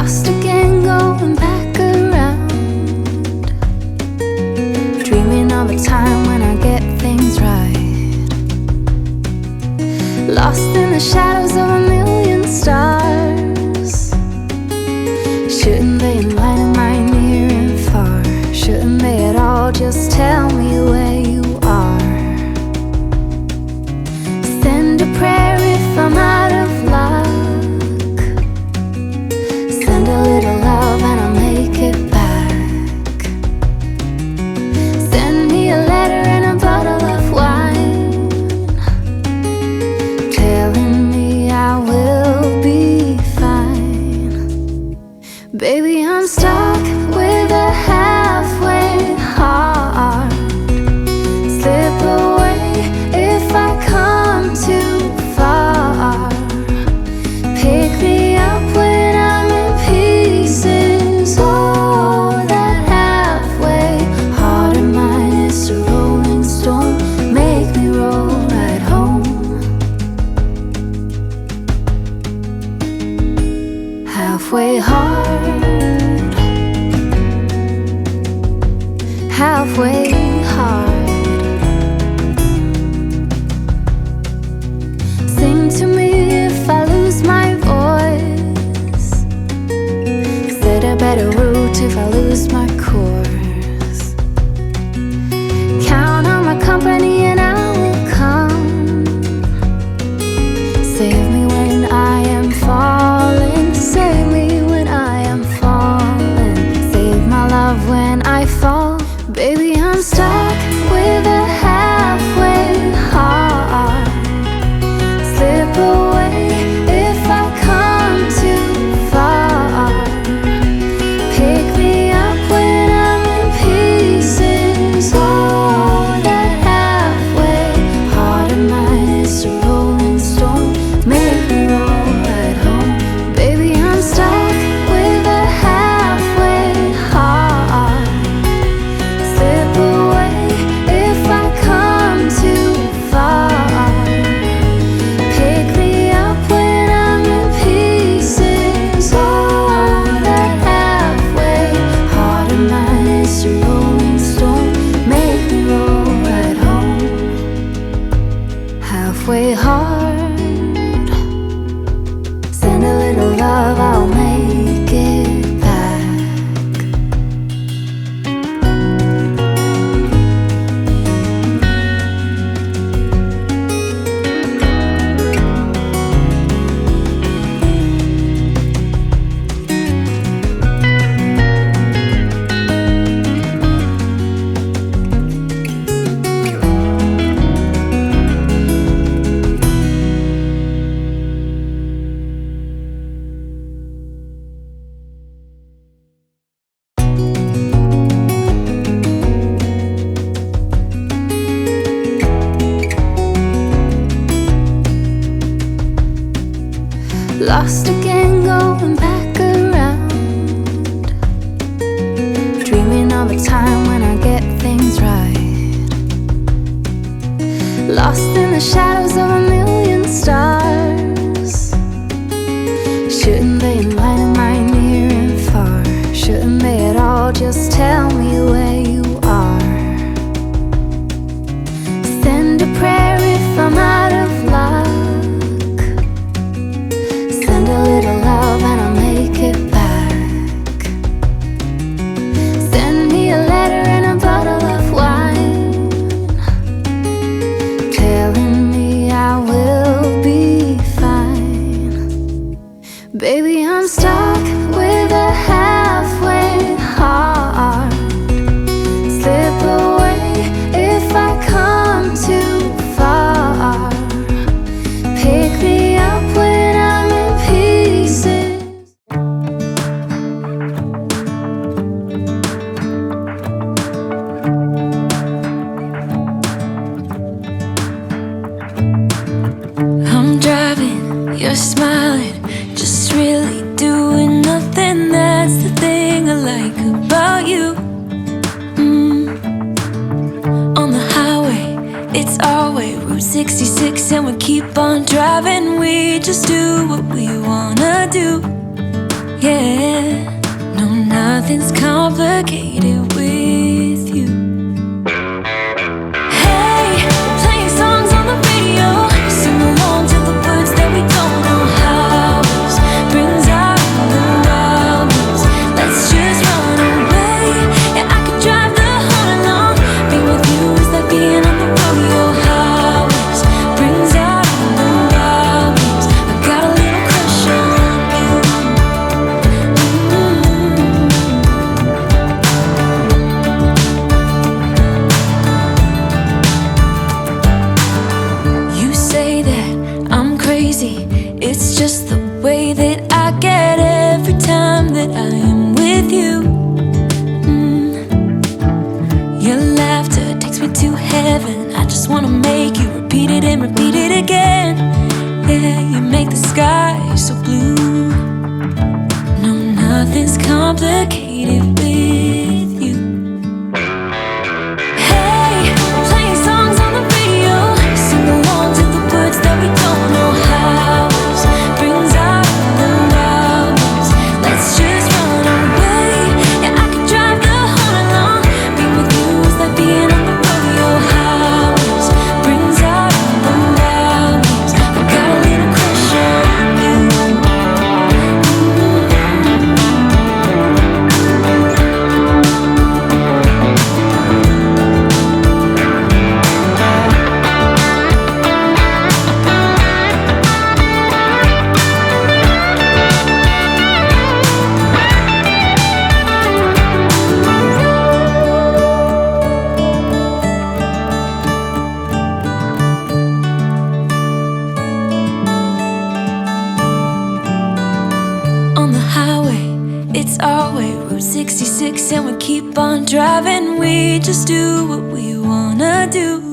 Lost again, going back around, dreaming of a time when I get things right. Lost in the shadows of a million stars. Shouldn't they enlighten my near and far? Shouldn't they at all just tell me where you are? Send a prayer if I'm out of luck. Send a little love and I'll make it back. Send me a letter and a bottle of wine, telling me I will be fine. Baby, I'm stuck with a halfway heart. Slip away if I come too far. Pick me up when I'm in pieces. Oh, that halfway heart of mine is a rolling stone. Make me roll right home. Halfway hard, halfway hard. Sing to me if I lose my voice. Set a better route if I lose my course. Count on my company and I will come. Save me when I am falling. Save me when I am falling. Save my love when I fall. Baby, I'm stuck with a halfway heart. Slip away if I come too far. Pick me up when I'm in pieces. Oh, that halfway heart of mine is a rolling stone. Make me roll right home. Baby, I'm stuck with a halfway heart. Slip away if I come too far. Pick me up when I'm in pieces. Oh, that halfway heart of mine is a rolling stone. Make me roll right home. Halfway hard. Send a little love, I'll make it back. Lost again, going back around, dreaming of a time when I get things right. Lost in the shadows of a million stars. Shouldn't they enlighten my near and far? Shouldn't they at all just tell me where you are? Send a prayer if I'm out of luck. Send a little love and I'll make it back. Send me a letter and a bottle of wine, telling me I will be fine. Baby, I'm stuck with a halfway heart. Slip away if I come too far. Pick me up when I'm in pieces. I'm driving, you're smiling, just really doing nothing. That's the thing I like about you. On the highway, it's our way, Route 66, and we keep on driving. We just do what we wanna do. Yeah, no, nothing's complicated with you. Hey, playing songs on the radio, sing along to the words that we don't know how. Brings out the wildness. Let's just run away. Yeah, I could drive the whole along. Being with you is like being on the rodeo highways. Brings out the wildness. I got a little crush on you. You say that I'm crazy. It's just the way that I get every time that I am with you. Your laughter takes me to heaven. I just wanna make you repeat it and repeat it again. Yeah, you make the sky so blue. No, nothing's complicated with you. Hey, playing songs on the radio, sing along to the words that we don't know how. Brings out the wildness. Let's just run away. Yeah, I could drive the whole along. Being with you is like being on the rodeo highways. Brings out the wildness. I got a little crush on you. On the highway, it's our way, Route 66, and we keep on driving. We just do what we wanna do.